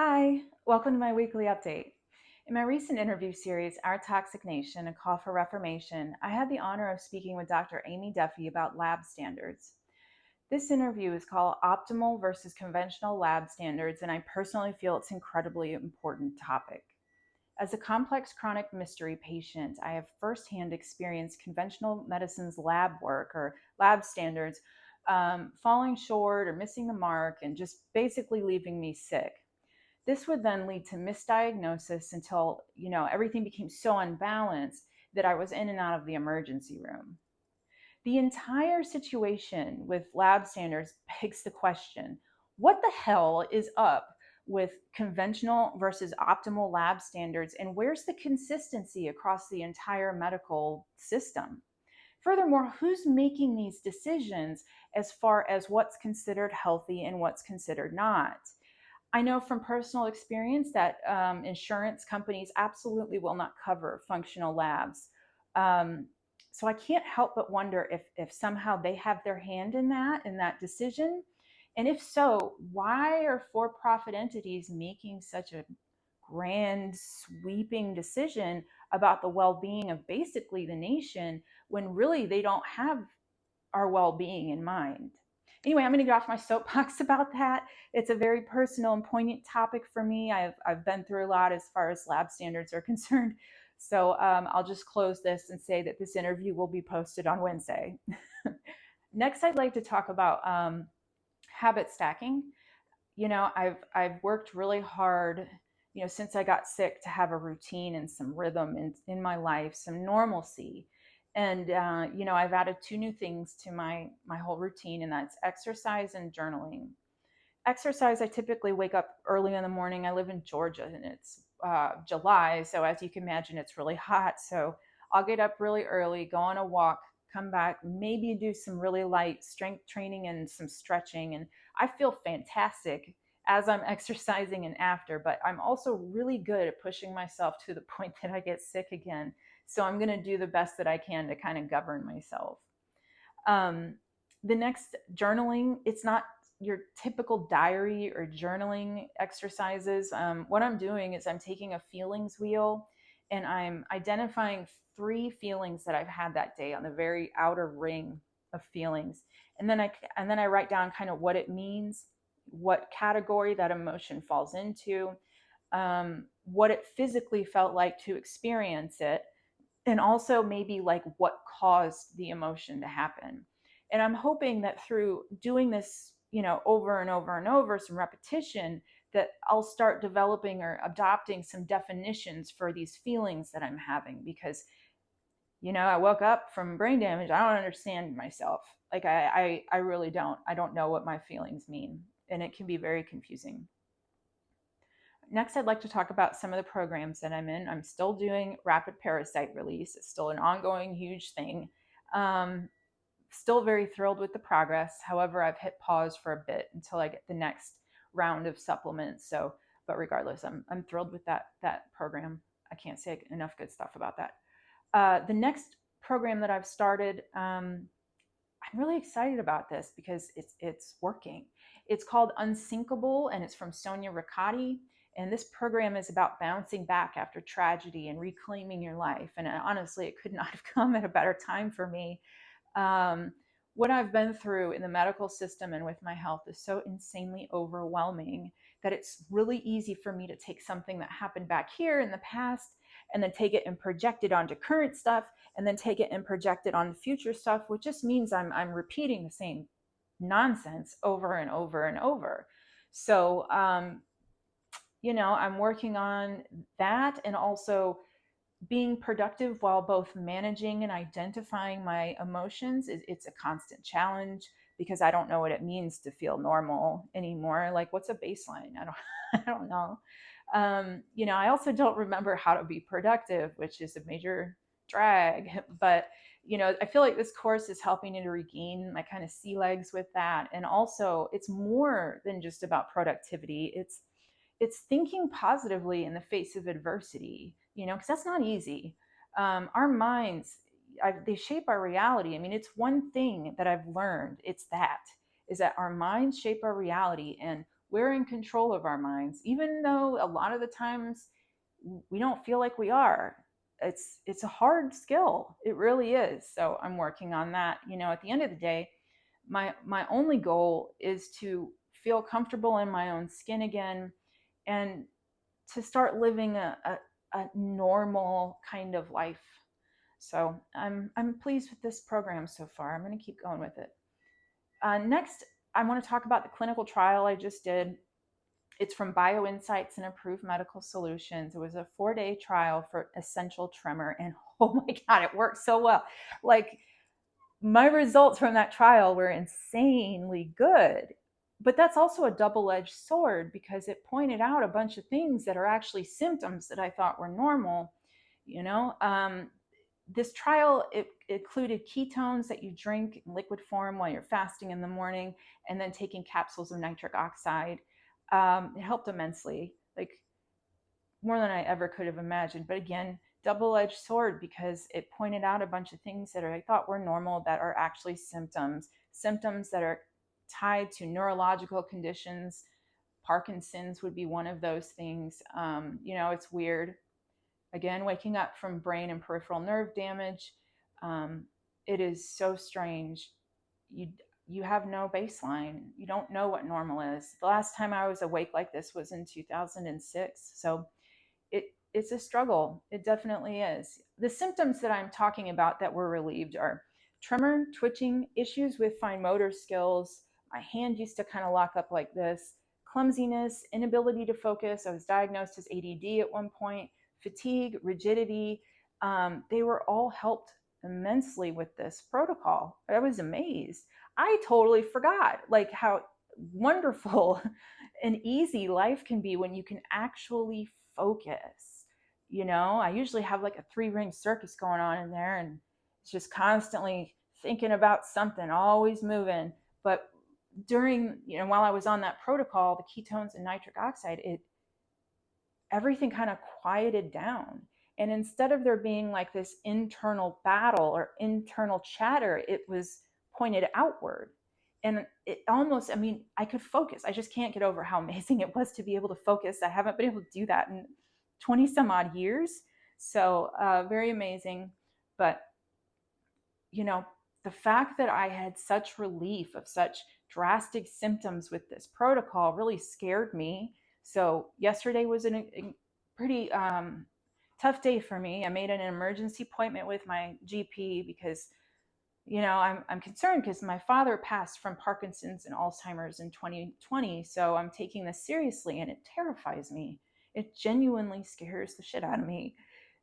Hi, welcome to my weekly update. In my recent interview series, Our Toxic Nation, A Call for Reformation, I had the honor of speaking with Dr. Aimee Duffy about lab standards. This interview is called Optimal versus Conventional Lab Standards, and I personally feel it's an incredibly important topic. As a complex chronic mystery patient, I have firsthand experienced conventional medicine's lab work or lab standards falling short or missing the mark and just basically leaving me sick. This would then lead to misdiagnosis until, everything became so unbalanced that I was in and out of the emergency room. The entire situation with lab standards begs the question, what the hell is up with conventional versus optimal lab standards, and where's the consistency across the entire medical system? Furthermore, who's making these decisions as far as what's considered healthy and what's considered not? I know from personal experience that insurance companies absolutely will not cover functional labs. Um, so I can't help but wonder if somehow they have their hand in that decision. And if so, why are for-profit entities making such a grand, sweeping decision about the well-being of basically the nation when really they don't have our well-being in mind? Anyway, I'm going to get off my soapbox about that. It's a very personal and poignant topic for me. I've been through a lot as far as lab standards are concerned. So I'll just close this and say that this interview will be posted on Wednesday. Next, I'd like to talk about habit stacking. I've worked really hard, since I got sick to have a routine and some rhythm in my life, some normalcy. And I've added two new things to my whole routine, and that's exercise and journaling. Exercise, I typically wake up early in the morning. I live in Georgia and it's July, so as you can imagine, it's really hot. So I'll get up really early, go on a walk, come back, maybe do some really light strength training and some stretching. And I feel fantastic as I'm exercising and after, but I'm also really good at pushing myself to the point that I get sick again. So I'm going to do the best that I can to kind of govern myself. Um, the next, journaling, it's not your typical diary or journaling exercises. What I'm doing is I'm taking a feelings wheel and I'm identifying three feelings that I've had that day on the very outer ring of feelings. And then I write down kind of what it means, what category that emotion falls into, what it physically felt like to experience it, and also maybe like what caused the emotion to happen. And I'm hoping that through doing this, over and over and over, some repetition, that I'll start developing or adopting some definitions for these feelings that I'm having. Because I woke up from brain damage, I don't understand myself. Like I really don't. I don't know what my feelings mean, and it can be very confusing. Next, I'd like to talk about some of the programs that I'm in. I'm still doing rapid parasite release. It's still an ongoing huge thing. Still very thrilled with the progress. However, I've hit pause for a bit until I get the next round of supplements. So, but regardless, I'm thrilled with that program. I can't say enough good stuff about that. The next program that I've started, I'm really excited about this because it's working. It's called Unsinkable, and it's from Sonia Ricotti. And this program is about bouncing back after tragedy and reclaiming your life. And honestly, it could not have come at a better time for me. Um, what I've been through in the medical system and with my health is so insanely overwhelming that it's really easy for me to take something that happened back here in the past and then take it and project it onto current stuff and then take it and project it on future stuff, which just means I'm repeating the same nonsense over and over and over. So, I'm working on that and also being productive while both managing and identifying my emotions. It's a constant challenge because I don't know what it means to feel normal anymore. Like, what's a baseline? I don't, I don't know. I also don't remember how to be productive, which is a major drag. But I feel like this course is helping me to regain my kind of sea legs with that. And also, it's more than just about productivity. It's thinking positively in the face of adversity, because that's not easy. Our minds, they shape our reality. I mean, it's one thing that I've learned. Is that our minds shape our reality, and we're in control of our minds, even though a lot of the times we don't feel like we are. It's a hard skill. It really is. So I'm working on that. At the end of the day, my only goal is to feel comfortable in my own skin again, and to start living a normal kind of life. So I'm pleased with this program so far. I'm going to keep going with it. Next, I want to talk about the clinical trial I just did. It's from BioInsights and Approved Medical Solutions. It was a 4-day trial for essential tremor, and oh my God, it worked so well. Like, my results from that trial were insanely good. But that's also a double-edged sword, because it pointed out a bunch of things that are actually symptoms that I thought were normal. You know, this trial, it included ketones that you drink in liquid form while you're fasting in the morning, and then taking capsules of nitric oxide. It helped immensely, like more than I ever could have imagined. But again, double-edged sword, because it pointed out a bunch of things that I thought were normal that are actually symptoms that are tied to neurological conditions. Parkinson's would be one of those things. It's weird. Again, waking up from brain and peripheral nerve damage. Um, it is so strange. You you have no baseline. You don't know what normal is. The last time I was awake like this was in 2006. So it's a struggle. It definitely is. The symptoms that I'm talking about that were relieved are tremor, twitching, issues with fine motor skills. My hand used to kind of lock up like this. Clumsiness, inability to focus. I was diagnosed as ADD at one point. Fatigue, rigidity. They were all helped immensely with this protocol. I was amazed. I totally forgot like how wonderful and easy life can be when you can actually focus. I usually have like a 3-ring circus going on in there, and it's just constantly thinking about something, always moving. But while I was on that protocol, the ketones and nitric oxide, everything kind of quieted down. And instead of there being like this internal battle or internal chatter, it was pointed outward. And it almost, I could focus. I just can't get over how amazing it was to be able to focus. I haven't been able to do that in 20 some odd years. So very amazing. But, the fact that I had such relief of such drastic symptoms with this protocol really scared me. So yesterday was a pretty tough day for me. I made an emergency appointment with my GP because I'm concerned, because my father passed from Parkinson's and Alzheimer's in 2020. So I'm taking this seriously, and it terrifies me. It genuinely scares the shit out of me.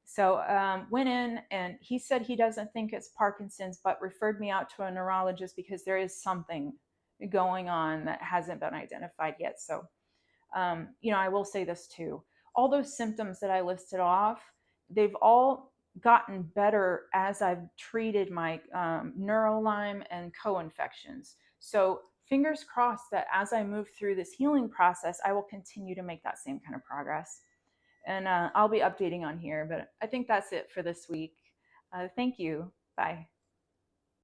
So went in, and he said he doesn't think it's Parkinson's, but referred me out to a neurologist because there is something going on that hasn't been identified yet. So, I will say this too. All those symptoms that I listed off, they've all gotten better as I've treated my neurolyme and co-infections. So fingers crossed that as I move through this healing process, I will continue to make that same kind of progress. And I'll be updating on here, but I think that's it for this week. Thank you. Bye.